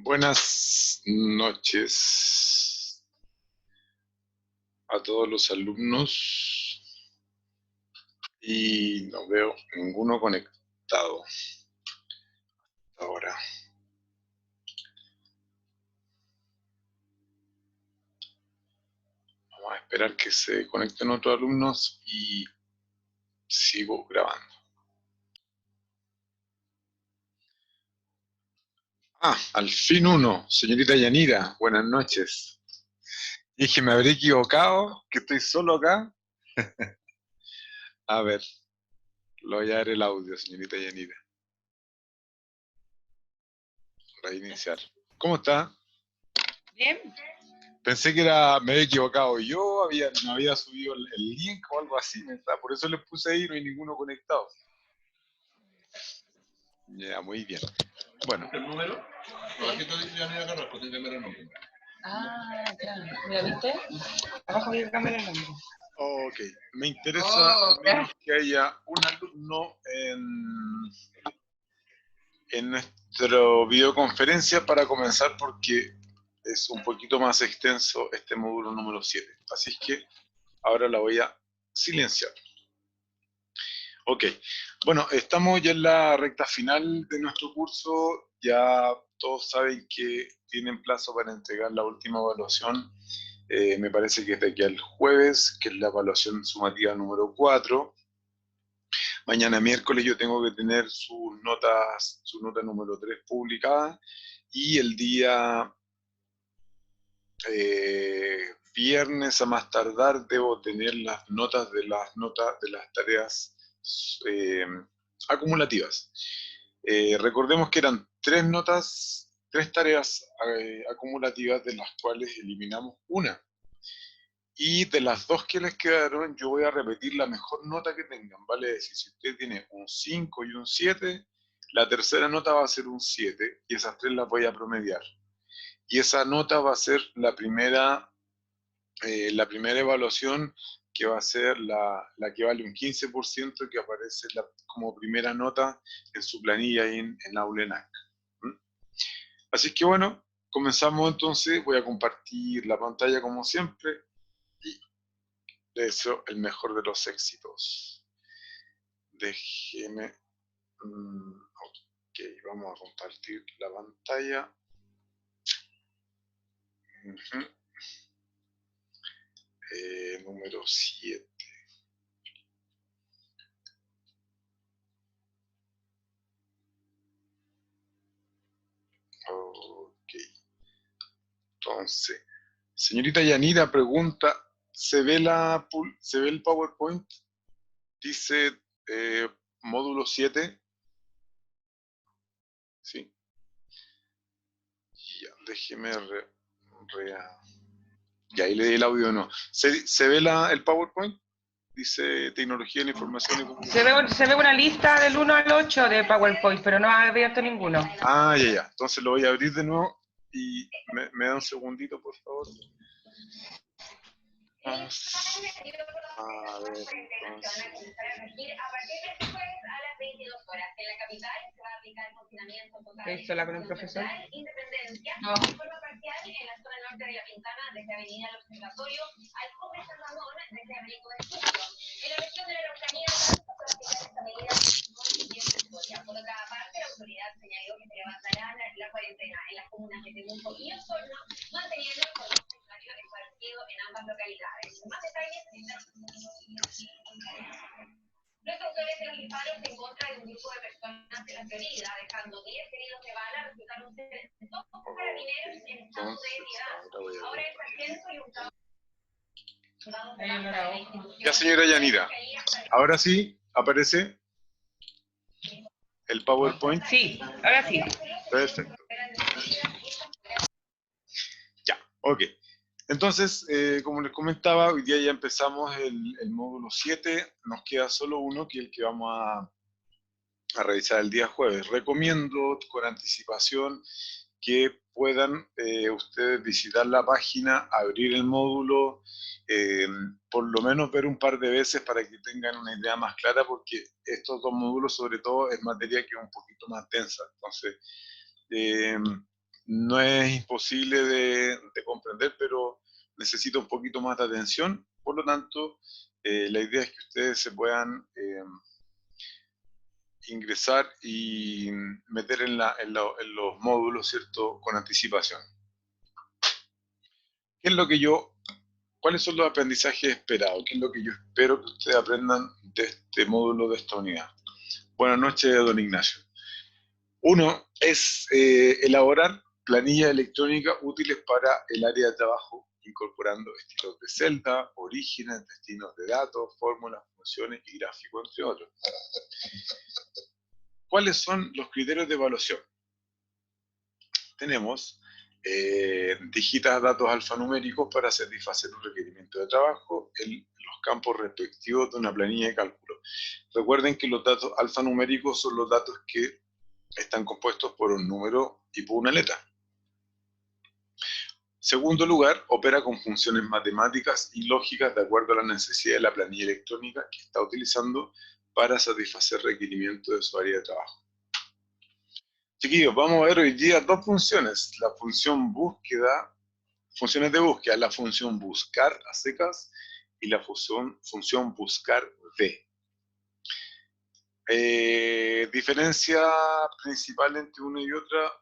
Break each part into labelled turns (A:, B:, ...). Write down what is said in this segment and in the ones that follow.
A: Buenas noches a todos los alumnos y no veo ninguno conectado ahora. Vamos a esperar que se conecten otros alumnos y sigo grabando. Al fin uno, señorita Yanira, buenas noches. Dije, ¿me habré equivocado? ¿Que estoy solo acá? A ver, lo voy a dar el audio, señorita Yanira. Reiniciar. ¿Cómo está?
B: Bien.
A: Pensé que me había equivocado yo, no había subido el link o algo así, por eso les puse ahí, no hay ninguno conectado. Ya, muy bien. Bueno. ¿El número? Abajito dice Yanira Carrasco, tiene que cambiar el nombre.
B: Ah, claro. ¿Mira, viste? Abajo hay que cambiar el nombre.
A: Ok, me interesa menos que haya un alumno en nuestra videoconferencia para comenzar porque es un poquito más extenso este módulo número 7. Así es que ahora la voy a silenciar. Ok, bueno, estamos ya en la recta final de nuestro curso. Ya todos saben que tienen plazo para entregar la última evaluación. Me parece que es de aquí al jueves, que es la evaluación sumativa número 4. Mañana miércoles yo tengo que tener su nota número 3 publicada. Y el día viernes a más tardar debo tener las notas de las tareas acumulativas. Recordemos que eran tres tareas acumulativas, de las cuales eliminamos una. Y de las dos que les quedaron, yo voy a repetir la mejor nota que tengan, ¿vale? Es decir, si usted tiene un 5 y un 7, la tercera nota va a ser un 7, y esas tres las voy a promediar. Y esa nota va a ser la primera evaluación, que va a ser la que vale un 15%, que aparece como primera nota en su planilla ahí en Aula ENAC. Así que bueno, comenzamos entonces. Voy a compartir la pantalla como siempre y les deseo el mejor de los éxitos. Déjeme. Ok, vamos a compartir la pantalla. Número 7. Ok. Entonces, señorita Yanira pregunta, ¿se ve el PowerPoint? Dice módulo 7. Sí. Ya, déjeme ya, ahí le di el audio, no. ¿Se ve el PowerPoint? Dice tecnología de la información y comunicación.
B: Se ve una lista del 1 al 8 de PowerPoint, pero no ha abierto ninguno.
A: Ya. Entonces lo voy a abrir de nuevo y me da un segundito, por favor. Vamos a ver, entonces.
B: ¿Qué hizo la con el profesor? No.
C: Por otra parte, la autoridad señaló que se levantará la cuarentena en las comunas de Temuco y Osorno, manteniendo el cordón sanitario esparcido en ambas localidades. Más detalles en los autores de los disparos en contra de un grupo de personas de la Florida, dejando 10 heridos de bala, resultaron ser 2 carabineros en estado de ebriedad. Ahora el sargento y un cabo.
A: Ya, señora Yanira, ahora sí aparece el PowerPoint.
B: Sí, ahora sí.
A: Perfecto. Ya, ok. Entonces, como les comentaba, hoy día ya empezamos el módulo 7. Nos queda solo uno, que es el que vamos a revisar el día jueves. Recomiendo con anticipación que puedan ustedes visitar la página, abrir el módulo, por lo menos ver un par de veces para que tengan una idea más clara, porque estos dos módulos, sobre todo, es materia que es un poquito más densa. Entonces, no es imposible de comprender, pero necesita un poquito más de atención. Por lo tanto, la idea es que ustedes se puedan ingresar y meter en los módulos, ¿cierto?, con anticipación. ¿Qué es lo que cuáles son los aprendizajes esperados? ¿Qué es lo que yo espero que ustedes aprendan de este módulo, de esta unidad? Buenas noches, don Ignacio. Uno es elaborar planillas electrónicas útiles para el área de trabajo, incorporando estilos de celda, orígenes, destinos de datos, fórmulas, funciones y gráficos, entre otros. ¿Cuáles son los criterios de evaluación? Tenemos digitas datos alfanuméricos para satisfacer un requerimiento de trabajo en los campos respectivos de una planilla de cálculo. Recuerden que los datos alfanuméricos son los datos que están compuestos por un número y por una letra. Segundo lugar, opera con funciones matemáticas y lógicas de acuerdo a la necesidad de la planilla electrónica que está utilizando para satisfacer requerimientos de su área de trabajo. Chiquillos, vamos a ver hoy día dos funciones. La función búsqueda, funciones de búsqueda, la función buscar a secas y la función buscar v. Diferencia principal entre una y otra: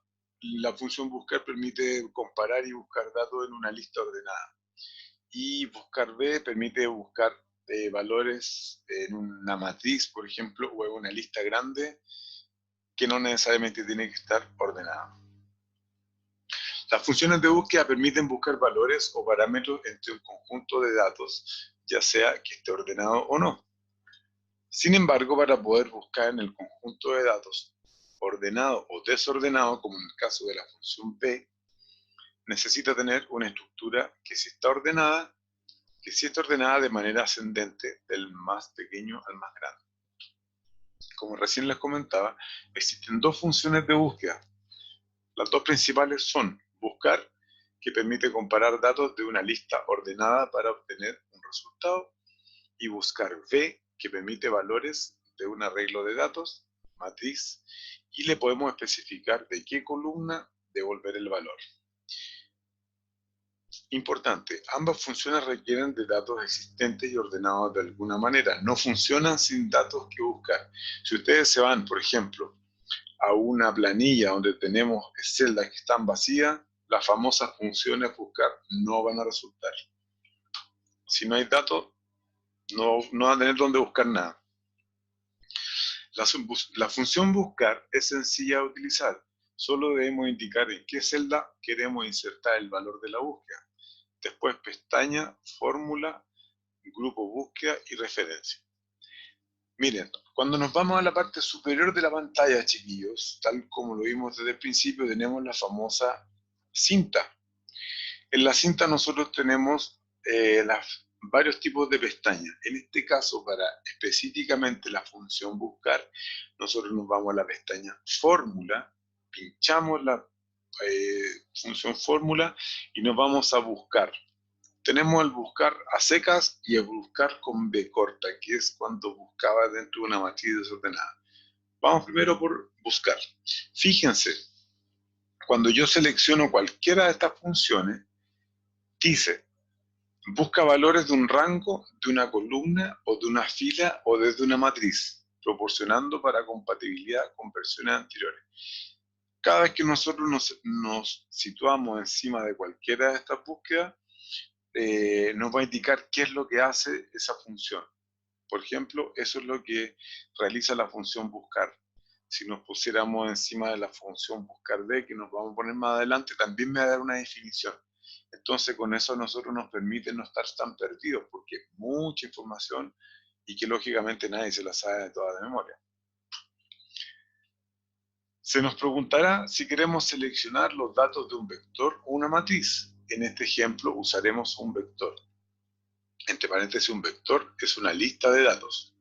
A: la función buscar permite comparar y buscar datos en una lista ordenada. Y buscar v permite buscar valores en una matriz, por ejemplo, o en una lista grande que no necesariamente tiene que estar ordenada. Las funciones de búsqueda permiten buscar valores o parámetros entre un conjunto de datos, ya sea que esté ordenado o no. Sin embargo, para poder buscar en el conjunto de datos, ordenado o desordenado, como en el caso de la función p, necesita tener una estructura que si está ordenada de manera ascendente, del más pequeño al más grande. Como recién les comentaba, existen dos funciones de búsqueda. Las dos principales son buscar, que permite comparar datos de una lista ordenada para obtener un resultado, y buscar v, que permite valores de un arreglo de datos, matriz, y le podemos especificar de qué columna devolver el valor. Importante, ambas funciones requieren de datos existentes y ordenados de alguna manera. No funcionan sin datos que buscar. Si ustedes se van, por ejemplo, a una planilla donde tenemos celdas que están vacías, las famosas funciones buscar no van a resultar. Si no hay datos, no van a tener dónde buscar nada. La función buscar es sencilla de utilizar. Solo debemos indicar en qué celda queremos insertar el valor de la búsqueda. Después pestaña, fórmula, grupo búsqueda y referencia. Miren, cuando nos vamos a la parte superior de la pantalla, chiquillos, tal como lo vimos desde el principio, tenemos la famosa cinta. En la cinta nosotros tenemos varios tipos de pestañas. En este caso, para específicamente la función buscar, nosotros nos vamos a la pestaña fórmula, pinchamos la función fórmula y nos vamos a buscar. Tenemos el buscar a secas y el buscar con B corta, que es cuando buscaba dentro de una matriz desordenada. Vamos primero por buscar. Fíjense, cuando yo selecciono cualquiera de estas funciones, dice, busca valores de un rango, de una columna o de una fila o desde una matriz, proporcionando para compatibilidad con versiones anteriores. Cada vez que nosotros nos situamos encima de cualquiera de estas búsquedas, nos va a indicar qué es lo que hace esa función. Por ejemplo, eso es lo que realiza la función buscar. Si nos pusiéramos encima de la función buscar de, que nos vamos a poner más adelante, también me va a dar una definición. Entonces, con eso a nosotros nos permite no estar tan perdidos, porque es mucha información y que lógicamente nadie se la sabe de toda de memoria. Se nos preguntará si queremos seleccionar los datos de un vector o una matriz. En este ejemplo usaremos un vector. Entre paréntesis, un vector es una lista de datos.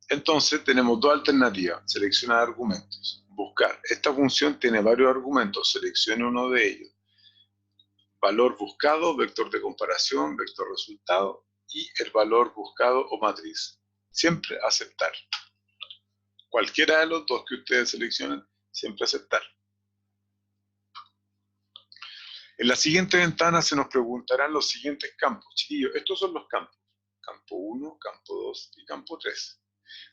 A: Entonces tenemos dos alternativas: seleccionar argumentos, buscar. Esta función tiene varios argumentos, seleccione uno de ellos. Valor buscado, vector de comparación, vector resultado y el valor buscado o matriz. Siempre aceptar. Cualquiera de los dos que ustedes seleccionen, siempre aceptar. En la siguiente ventana se nos preguntarán los siguientes campos. Chiquillos, estos son los campos. Campo 1, campo 2 y campo 3.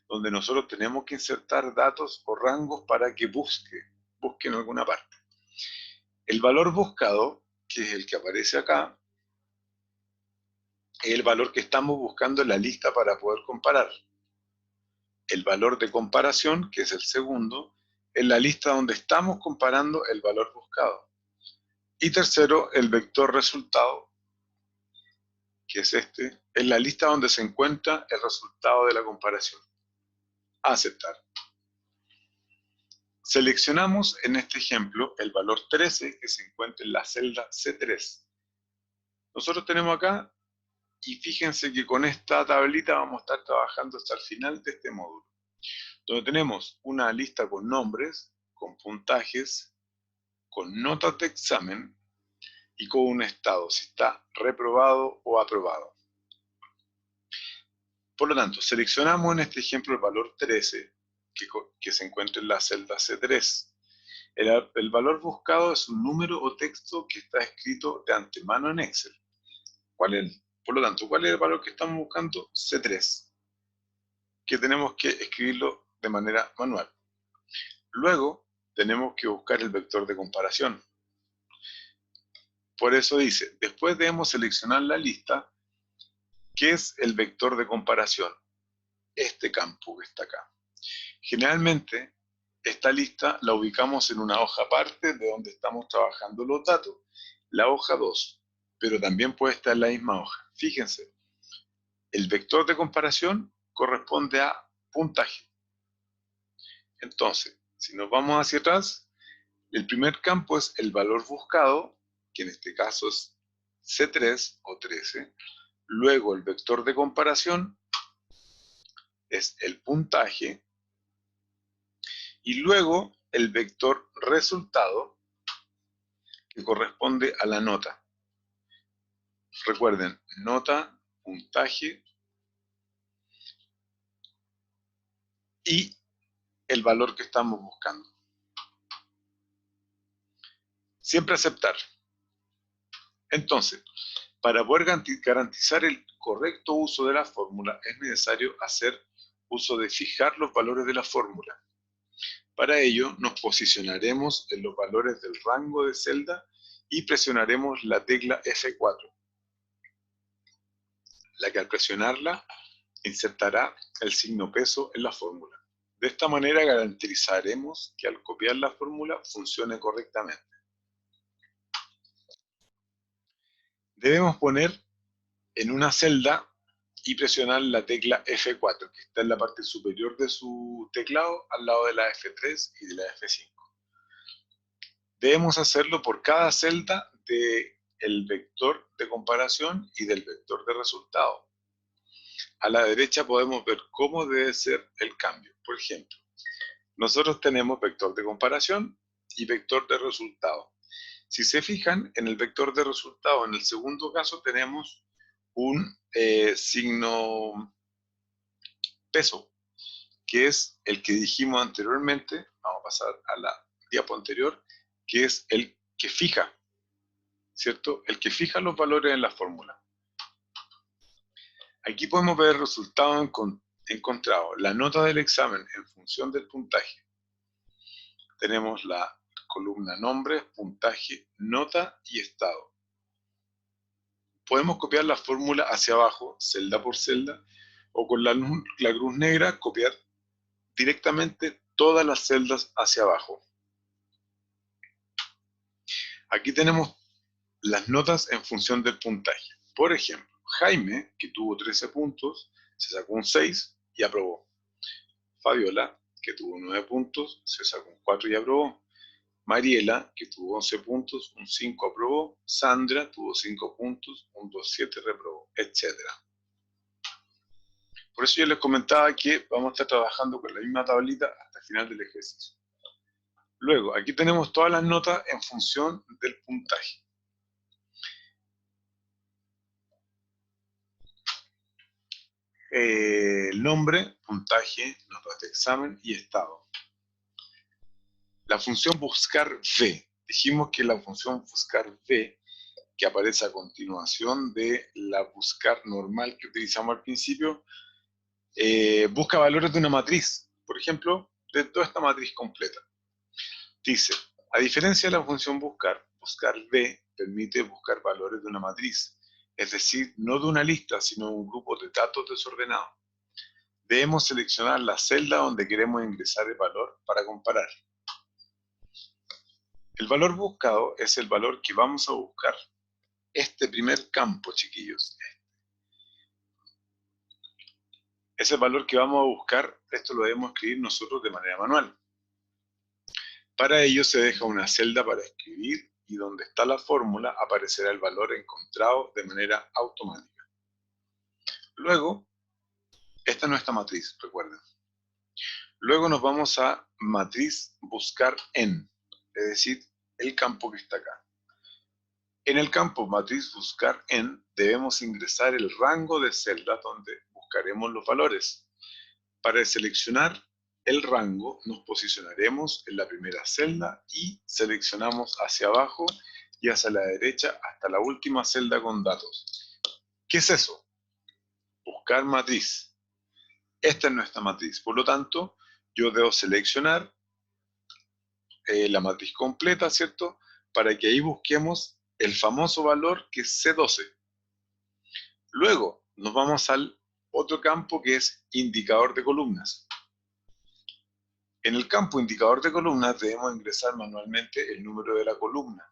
A: Donde nosotros tenemos que insertar datos o rangos para que busque en alguna parte. El valor buscado, que es el que aparece acá, es el valor que estamos buscando en la lista para poder comparar. El valor de comparación, que es el segundo, es la lista donde estamos comparando el valor buscado. Y tercero, el vector resultado, que es este, es la lista donde se encuentra el resultado de la comparación. Aceptar. Seleccionamos en este ejemplo el valor 13 que se encuentra en la celda C3. Nosotros tenemos acá, y fíjense que con esta tablita vamos a estar trabajando hasta el final de este módulo, donde tenemos una lista con nombres, con puntajes, con notas de examen y con un estado, si está reprobado o aprobado. Por lo tanto, seleccionamos en este ejemplo el valor 13 que se encuentra en la celda C3. El valor buscado es un número o texto que está escrito de antemano en Excel. Por lo tanto, ¿cuál es el valor que estamos buscando? C3, que tenemos que escribirlo de manera manual. Luego, tenemos que buscar el vector de comparación. Por eso dice, después debemos seleccionar la lista, que es el vector de comparación, este campo que está acá. Generalmente, esta lista la ubicamos en una hoja aparte de donde estamos trabajando los datos, la hoja 2, pero también puede estar en la misma hoja. Fíjense, el vector de comparación corresponde a puntaje. Entonces, si nos vamos hacia atrás, el primer campo es el valor buscado, que en este caso es C3 o 13. Luego el vector de comparación es el puntaje. Y luego el vector resultado, que corresponde a la nota. Recuerden, nota, puntaje y el valor que estamos buscando. Siempre aceptar. Entonces, para poder garantizar el correcto uso de la fórmula, es necesario hacer uso de fijar los valores de la fórmula. Para ello, nos posicionaremos en los valores del rango de celda y presionaremos la tecla F4, la que al presionarla insertará el signo peso en la fórmula. De esta manera garantizaremos que al copiar la fórmula funcione correctamente. Debemos poner en una celda y presionar la tecla F4, que está en la parte superior de su teclado, al lado de la F3 y de la F5. Debemos hacerlo por cada celda del vector de comparación y del vector de resultado. A la derecha podemos ver cómo debe ser el cambio. Por ejemplo, nosotros tenemos vector de comparación y vector de resultado. Si se fijan, en el vector de resultado, en el segundo caso, tenemos un signo peso, que es el que dijimos anteriormente. Vamos a pasar a la diapo anterior, que es el que fija, ¿cierto? El que fija los valores en la fórmula. Aquí podemos ver el resultado encontrado, la nota del examen en función del puntaje. Tenemos la columna nombre, puntaje, nota y estado. Podemos copiar la fórmula hacia abajo, celda por celda, o con la cruz negra copiar directamente todas las celdas hacia abajo. Aquí tenemos las notas en función del puntaje. Por ejemplo, Jaime, que tuvo 13 puntos, se sacó un 6 y aprobó. Fabiola, que tuvo 9 puntos, se sacó un 4 y aprobó. Mariela, que tuvo 11 puntos, un 5 aprobó. Sandra tuvo 5 puntos, un 2,7 reprobó, etc. Por eso yo les comentaba que vamos a estar trabajando con la misma tablita hasta el final del ejercicio. Luego, aquí tenemos todas las notas en función del puntaje. El nombre, puntaje, notas de examen y estado. La función buscar V. Dijimos que la función buscar V que aparece a continuación de la buscar normal que utilizamos al principio, busca valores de una matriz, por ejemplo, de toda esta matriz completa. Dice, a diferencia de la función buscar, buscar B permite buscar valores de una matriz, es decir, no de una lista, sino de un grupo de datos desordenados. Debemos seleccionar la celda donde queremos ingresar el valor para comparar. El valor buscado es el valor que vamos a buscar. Este primer campo, chiquillos, es el valor que vamos a buscar. Esto lo debemos escribir nosotros de manera manual. Para ello se deja una celda para escribir y donde está la fórmula aparecerá el valor encontrado de manera automática. Luego, esta es nuestra matriz, recuerden. Luego nos vamos a matriz buscar en, es decir, el campo que está acá. En el campo matriz buscar en debemos ingresar el rango de celdas donde buscaremos los valores. Para seleccionar el rango nos posicionaremos en la primera celda y seleccionamos hacia abajo y hacia la derecha hasta la última celda con datos. ¿Qué es eso? Buscar matriz. Esta es nuestra matriz, por lo tanto yo debo seleccionar la matriz completa, ¿cierto? Para que ahí busquemos el famoso valor que es C12. Luego nos vamos al otro campo que es indicador de columnas. En el campo indicador de columnas debemos ingresar manualmente el número de la columna.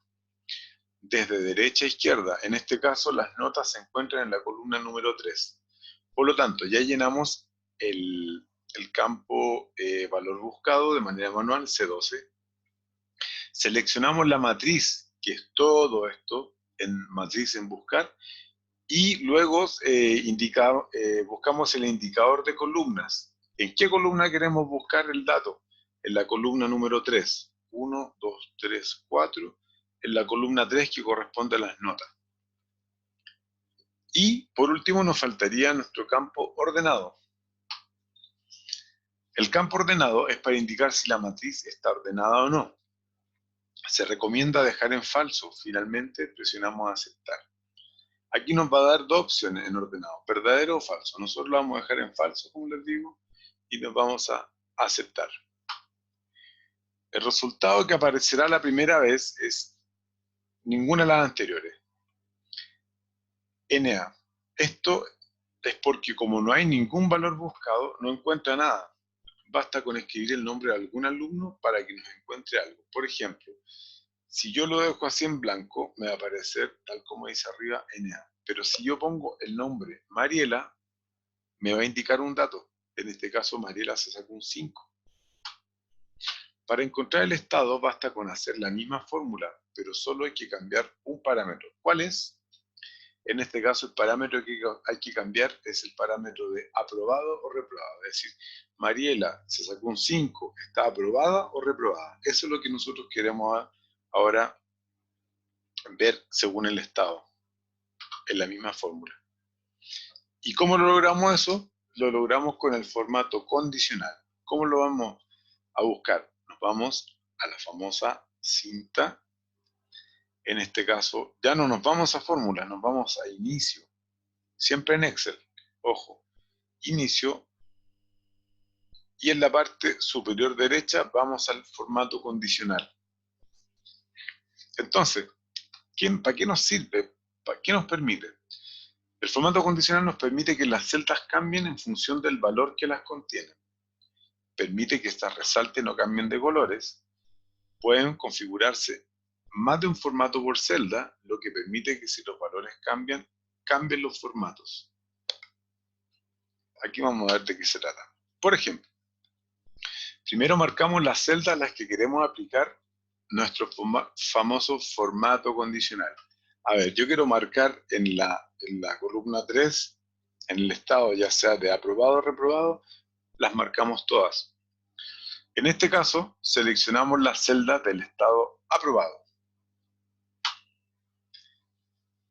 A: Desde derecha a izquierda, en este caso las notas se encuentran en la columna número 3. Por lo tanto, ya llenamos el campo valor buscado de manera manual, C12. Seleccionamos la matriz, que es todo esto, en matriz en buscar, y luego buscamos el indicador de columnas. ¿En qué columna queremos buscar el dato? En la columna número 3. 1, 2, 3, 4. En la columna 3 que corresponde a las notas. Y por último nos faltaría nuestro campo ordenado. El campo ordenado es para indicar si la matriz está ordenada o no. Se recomienda dejar en falso. Finalmente presionamos aceptar. Aquí nos va a dar dos opciones en ordenado, verdadero o falso. Nosotros lo vamos a dejar en falso, como les digo, y nos vamos a aceptar. El resultado que aparecerá la primera vez es ninguna de las anteriores. NA. Esto es porque como no hay ningún valor buscado, no encuentra nada. Basta con escribir el nombre de algún alumno para que nos encuentre algo. Por ejemplo, si yo lo dejo así en blanco, me va a aparecer, tal como dice arriba, NA. Pero si yo pongo el nombre Mariela, me va a indicar un dato. En este caso, Mariela se sacó un 5. Para encontrar el estado, basta con hacer la misma fórmula, pero solo hay que cambiar un parámetro. ¿Cuál es? En este caso, el parámetro que hay que cambiar es el parámetro de aprobado o reprobado. Es decir, Mariela se sacó un 5, ¿está aprobada o reprobada? Eso es lo que nosotros queremos ahora ver según el estado, en la misma fórmula. ¿Y cómo lo logramos eso? Lo logramos con el formato condicional. ¿Cómo lo vamos a buscar? Nos vamos a la famosa cinta. En este caso, ya no nos vamos a fórmula, nos vamos a inicio. Siempre en Excel. Ojo, inicio. Y en la parte superior derecha vamos al formato condicional. Entonces, ¿para qué nos sirve? ¿Para qué nos permite? El formato condicional nos permite que las celdas cambien en función del valor que las contienen. Permite que estas resalten o cambien de colores. Pueden configurarse más de un formato por celda, lo que permite que si los valores cambian, cambien los formatos. Aquí vamos a ver de qué se trata. Por ejemplo, primero marcamos las celdas a las que queremos aplicar nuestro famoso formato condicional. A ver, yo quiero marcar en la columna 3, en el estado ya sea de aprobado o reprobado, las marcamos todas. En este caso, seleccionamos las celdas del estado aprobado.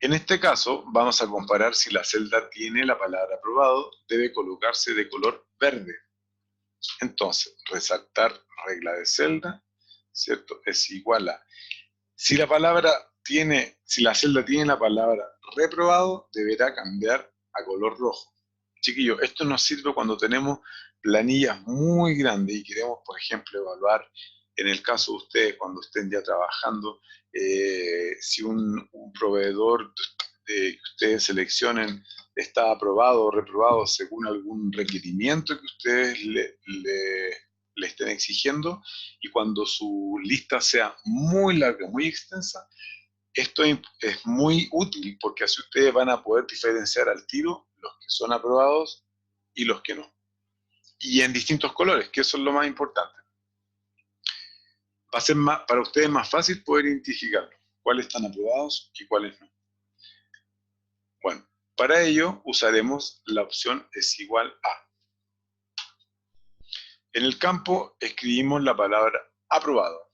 A: En este caso, vamos a comparar si la celda tiene la palabra aprobado, debe colocarse de color verde. Entonces, resaltar regla de celda, ¿cierto? Es igual a, si la palabra si la celda tiene la palabra reprobado, deberá cambiar a color rojo. Chiquillos, esto nos sirve cuando tenemos planillas muy grandes y queremos, por ejemplo, evaluar, en el caso de ustedes, cuando estén ya trabajando, si un proveedor que ustedes seleccionen está aprobado o reprobado según algún requerimiento que ustedes le estén exigiendo, y cuando su lista sea muy larga, muy extensa, esto es muy útil porque así ustedes van a poder diferenciar al tiro los que son aprobados y los que no. Y en distintos colores, que eso es lo más importante. Va a ser para ustedes más fácil poder identificar cuáles están aprobados y cuáles no. Bueno, para ello usaremos la opción es igual a. En el campo escribimos la palabra aprobado.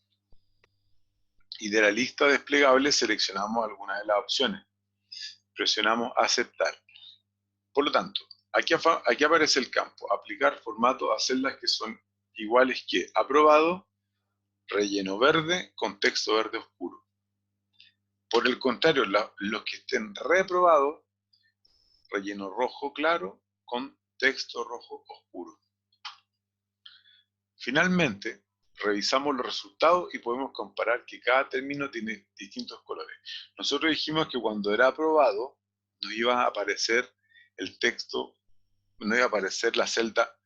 A: Y de la lista desplegable seleccionamos alguna de las opciones. Presionamos aceptar. Por lo tanto, aquí aparece el campo, aplicar formato a celdas que son iguales que aprobado, relleno verde con texto verde oscuro. Por el contrario, los que estén reprobados, relleno rojo claro con texto rojo oscuro. Finalmente, revisamos los resultados y podemos comparar que cada término tiene distintos colores. Nosotros dijimos que cuando era aprobado, nos iba a aparecer el texto, nos iba a aparecer la celda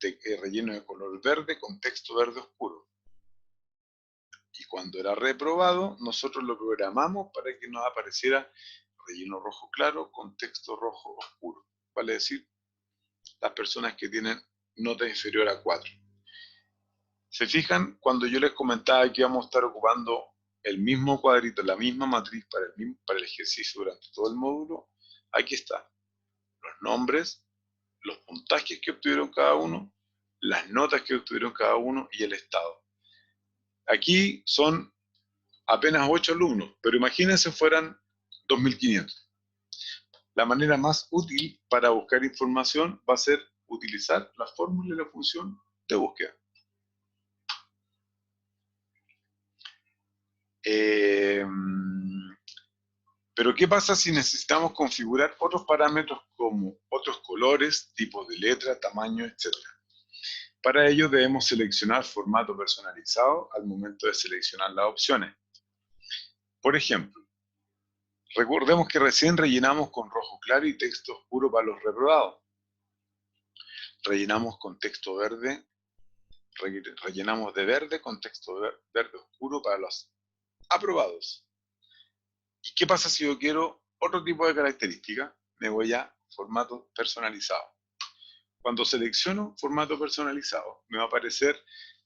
A: de relleno de color verde con texto verde oscuro. Y cuando era reprobado, nosotros lo programamos para que nos apareciera relleno rojo claro con texto rojo oscuro. Vale decir, las personas que tienen nota inferior a 4. ¿Se fijan? Cuando yo les comentaba que íbamos a estar ocupando el mismo cuadrito, la misma matriz para el ejercicio durante todo el módulo, aquí está. Los nombres, los puntajes que obtuvieron cada uno, las notas que obtuvieron cada uno y el estado. Aquí son apenas 8 alumnos, pero imagínense fueran 2.500. La manera más útil para buscar información va a ser utilizar la fórmula y la función de búsqueda. Pero ¿qué pasa si necesitamos configurar otros parámetros como otros colores, tipos de letra, tamaño, etc.? Para ello debemos seleccionar formato personalizado al momento de seleccionar las opciones. Por ejemplo, recordemos que recién rellenamos con rojo claro y texto oscuro para los reprobados. Rellenamos con texto verde, rellenamos de verde con texto verde oscuro para los aprobados. ¿Y qué pasa si yo quiero otro tipo de característica? Me voy a formato personalizado. Cuando selecciono formato personalizado, me va a aparecer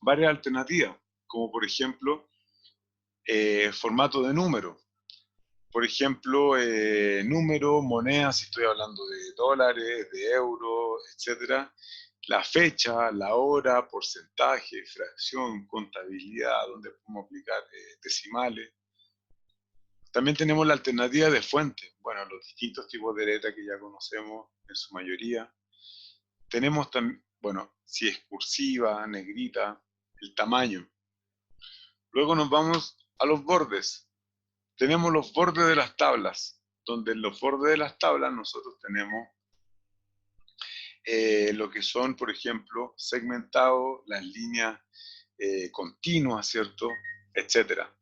A: varias alternativas, como por ejemplo, formato de número. Por ejemplo, número, moneda, si estoy hablando de dólares, de euros, etc. La fecha, la hora, porcentaje, fracción, contabilidad, donde podemos aplicar decimales. También tenemos la alternativa de fuente. Bueno, los distintos tipos de letra que ya conocemos en su mayoría. Tenemos también, bueno, si es cursiva, negrita, el tamaño. Luego nos vamos a los bordes. Tenemos los bordes de las tablas, donde en los bordes de las tablas nosotros tenemos lo que son, por ejemplo, segmentados, las líneas continuas, ¿cierto? Etcétera.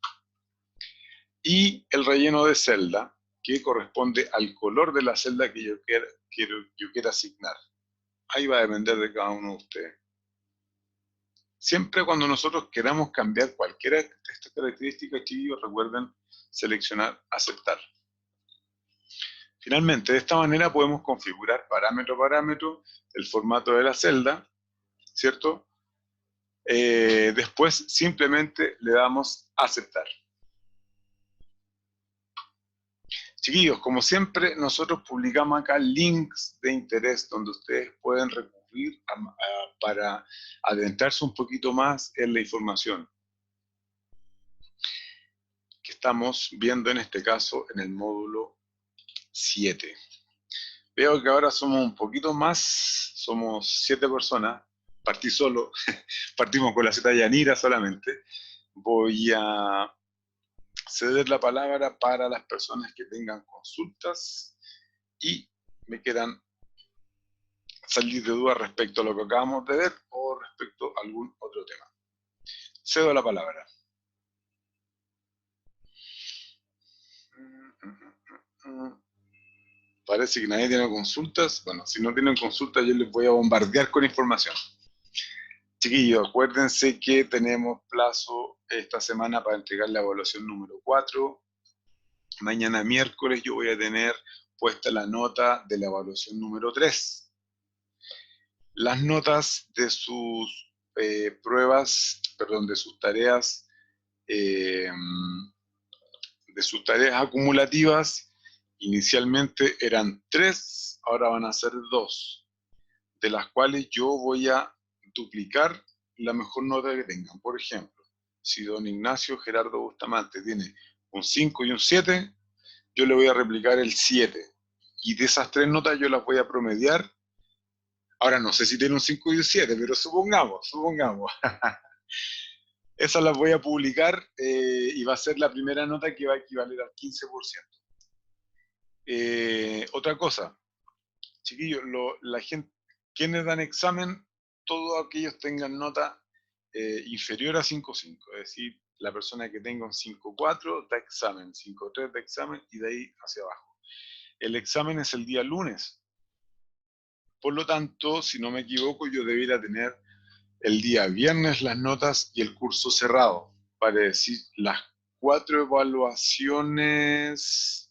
A: Y el relleno de celda, que corresponde al color de la celda que yo quiera asignar. Ahí va a depender de cada uno de ustedes. Siempre cuando nosotros queramos cambiar cualquiera de estas características, chiquillos, recuerden seleccionar aceptar. Finalmente, de esta manera podemos configurar parámetro a parámetro el formato de la celda, ¿cierto? Después simplemente le damos aceptar. Chiquillos, como siempre, nosotros publicamos acá links de interés donde ustedes pueden recurrir para adentrarse un poquito más en la información que estamos viendo en este caso en el módulo 7. Veo que ahora somos un poquito más, somos 7 personas, partí solo, partimos con la Z Yanira solamente. Voy a ceder la palabra para las personas que tengan consultas y me quieran salir de dudas respecto a lo que acabamos de ver o respecto a algún otro tema. Cedo la palabra. Parece que nadie tiene consultas. Bueno, si no tienen consultas, yo les voy a bombardear con información. Chiquillos, acuérdense que tenemos plazo esta semana para entregar la evaluación número 4. Mañana miércoles yo voy a tener puesta la nota de la evaluación número 3. Las notas de sus pruebas, perdón, de sus tareas acumulativas, inicialmente eran 3, ahora van a ser 2, de las cuales yo voy a duplicar la mejor nota que tengan. Por ejemplo, si don Ignacio Gerardo Bustamante tiene un 5 y un 7, yo le voy a replicar el 7. Y de esas 3 notas yo las voy a promediar. Ahora no sé si tiene un 5 y un 7, pero supongamos. Esas las voy a publicar y va a ser la primera nota que va a equivaler al 15%. Otra cosa, chiquillos, la gente, quienes dan examen, todos aquellos tengan nota inferior a 5.5, es decir, la persona que tenga un 5.4 da examen, 5.3 da examen y de ahí hacia abajo. El examen es el día lunes, por lo tanto, si no me equivoco, yo debería tener el día viernes las notas y el curso cerrado, para decir las 4 evaluaciones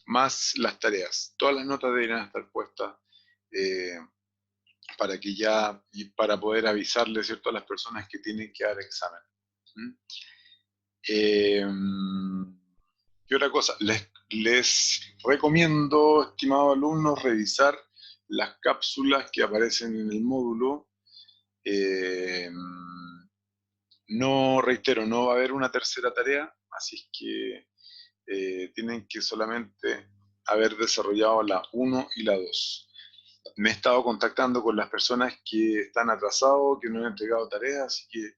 A: más las tareas. Todas las notas deberían estar puestas para que ya, y para poder avisarle, ¿cierto?, a las personas que tienen que dar examen. Y otra cosa, les recomiendo, estimados alumnos, revisar las cápsulas que aparecen en el módulo. No, reitero, no va a haber una tercera tarea, así es que tienen que solamente haber desarrollado la 1 y la 2. Me he estado contactando con las personas que están atrasados, que no han entregado tareas, así que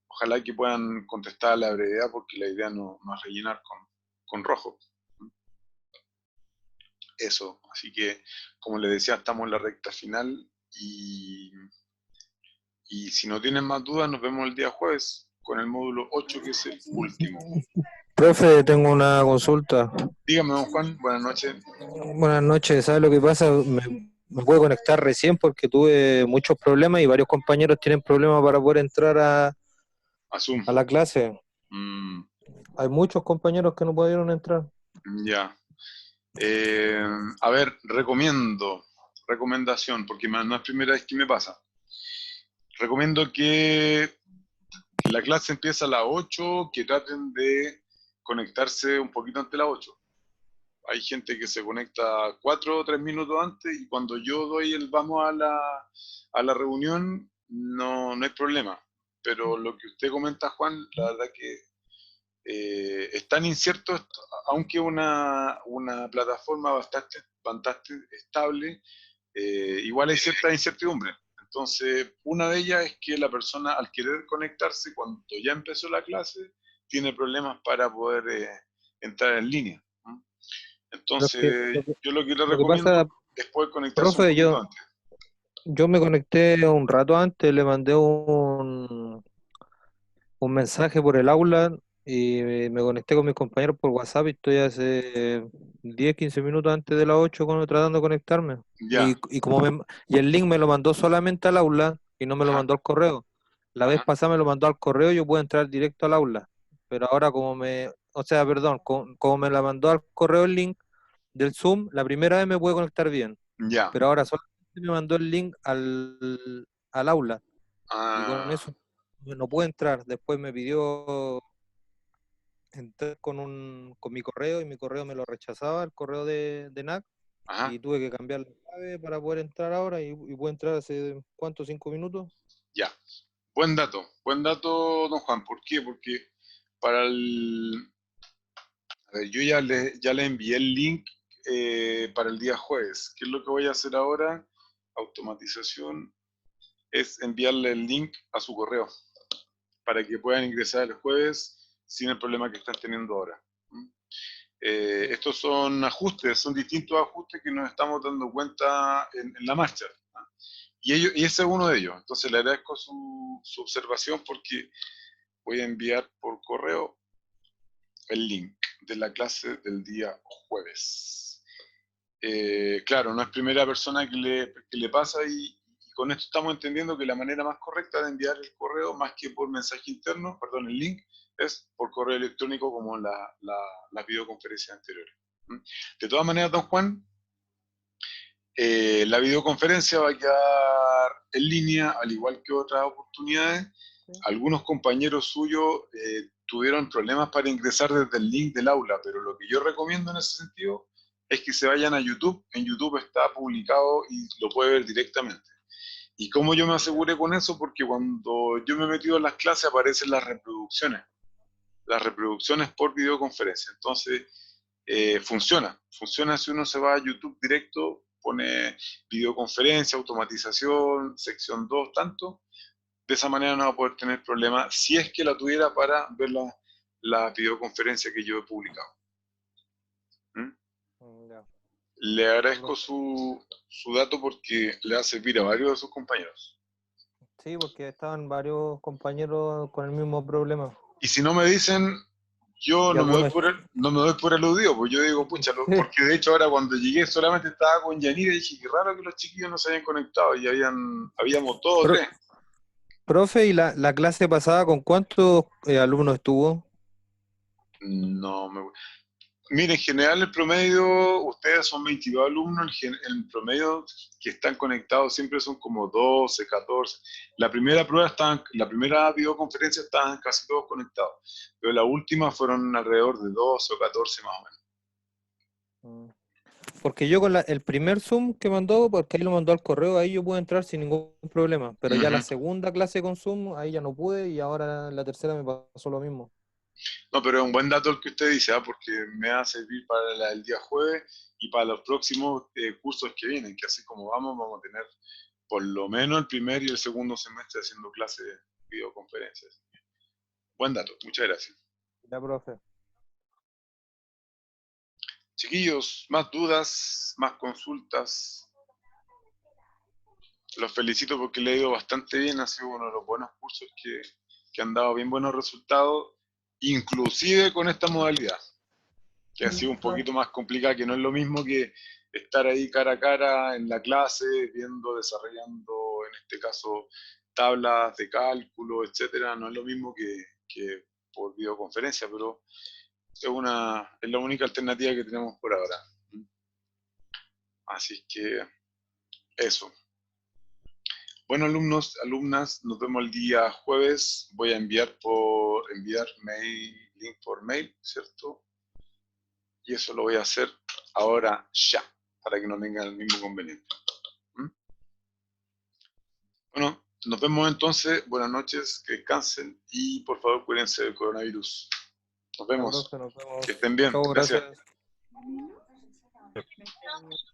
A: ojalá que puedan contestar a la brevedad, porque la idea no es rellenar con rojo. Eso, así que, como les decía, estamos en la recta final y si no tienen más dudas, nos vemos el día jueves con el módulo 8, que es el último.
D: Profe, tengo una consulta.
A: Dígame, don Juan, buenas noches.
D: Buenas noches, ¿sabe lo que pasa? Me puedo conectar recién porque tuve muchos problemas y varios compañeros tienen problemas para poder entrar a
A: Zoom.
D: la clase. Hay muchos compañeros que no pudieron entrar.
A: Ya. A ver, recomendación, porque no es primera vez que me pasa. Recomiendo que la clase empieza a las 8, que traten de conectarse un poquito antes de las 8. Hay gente que se conecta 4 o 3 minutos antes y cuando yo doy el vamos a la reunión, no hay problema. Pero lo que usted comenta, Juan, la verdad que es tan incierto, aunque una plataforma bastante estable, igual hay cierta incertidumbre. Entonces, una de ellas es que la persona, al querer conectarse, cuando ya empezó la clase, tiene problemas para poder entrar en línea. Entonces, yo lo que le recomiendo es poder conectarse un poquito antes.
D: Yo me conecté un rato antes, le mandé un mensaje por el aula y me conecté con mis compañeros por WhatsApp y estoy hace 10, 15 minutos antes de las 8 tratando de conectarme. Y el link me lo mandó solamente al aula y no me lo mandó al correo. La vez pasada me lo mandó al correo y yo pude entrar directo al aula. Pero ahora como me me la mandó al correo el link del Zoom, la primera vez me pude conectar bien. Pero ahora solamente me mandó el link al aula. Y con eso no pude entrar. Después me pidió entrar con mi correo y mi correo me lo rechazaba, el correo de NAC. Y tuve que cambiar la clave para poder entrar ahora y pude entrar hace, ¿cuánto? 5 minutos.
A: Ya, buen dato, don Juan. ¿Por qué? Porque para a ver, yo ya le envié el link para el día jueves. ¿Qué es lo que voy a hacer ahora? Automatización es enviarle el link a su correo para que puedan ingresar el jueves sin el problema que están teniendo ahora. Estos son ajustes, son distintos ajustes que nos estamos dando cuenta en la marcha. Y ese es uno de ellos. Entonces le agradezco su observación porque voy a enviar por correo el link de la clase del día jueves. Claro, no es primera persona que le pasa y con esto estamos entendiendo que la manera más correcta de enviar el correo, más que por mensaje interno, perdón, el link, es por correo electrónico como las videoconferencias anteriores. De todas maneras, don Juan, la videoconferencia va a quedar en línea, al igual que otras oportunidades.
D: Sí.
A: Algunos compañeros suyos tuvieron problemas para ingresar desde el link del aula, pero lo que yo recomiendo en ese sentido es que se vayan a YouTube. En YouTube está publicado y lo puede ver directamente. ¿Y cómo yo me aseguré con eso? Porque cuando yo me he metido en las clases aparecen las reproducciones por videoconferencia. Entonces, funciona si uno se va a YouTube directo, pone videoconferencia, automatización, sección 2, tanto. De esa manera no va a poder tener problemas si es que la tuviera para ver la videoconferencia que yo he publicado.
D: Ya.
A: Le agradezco su dato porque le va a servir a varios de sus compañeros.
D: Sí, porque estaban varios compañeros con el mismo problema.
A: Y si no me dicen, yo
D: Y
A: no me
D: algunos...
A: doy por aludido, pues yo digo, pucha, porque de hecho ahora cuando llegué solamente estaba con Yanira y dije, qué raro que los chiquillos no se habían conectado y habíamos dos o
D: Pro-
A: tres.
D: Profe, ¿y la clase pasada con cuántos alumnos estuvo?
A: No me... Mire, en general el promedio, ustedes son 22 alumnos, el promedio que están conectados siempre son como 12, 14. La primera videoconferencia estaban casi todos conectados, pero la última fueron alrededor de 12 o 14 más o menos.
D: Porque yo con el primer Zoom que mandó, porque ahí lo mandó al correo, ahí yo pude entrar sin ningún problema. Pero ya la segunda clase con Zoom, ahí ya no pude y ahora en la tercera me pasó lo mismo.
A: No, pero es un buen dato el que usted dice, porque me va a servir para el día jueves y para los próximos cursos que vienen, que así como vamos a tener por lo menos el primer y el segundo semestre haciendo clases de videoconferencias. Buen dato, muchas gracias.
D: Ya, profe.
A: Chiquillos, más dudas, más consultas. Los felicito porque le ha ido bastante bien, ha sido uno de los buenos cursos que han dado bien buenos resultados, inclusive con esta modalidad, que ha sido un poquito más complicada, que no es lo mismo que estar ahí cara a cara en la clase, desarrollando, en este caso, tablas de cálculo, etcétera. No es lo mismo que por videoconferencia, pero es la única alternativa que tenemos por ahora. Así que eso. Bueno, alumnos, alumnas, nos vemos el día jueves. Voy a enviar link por mail, ¿cierto? Y eso lo voy a hacer ahora ya, para que no tengan el mismo conveniente. Bueno, nos vemos entonces. Buenas noches, que descansen y por favor cuídense del coronavirus. Nos
D: Ya,
A: vemos.
D: profe, nos vemos.
A: Que estén bien.
D: Chao,
A: Gracias.
D: gracias.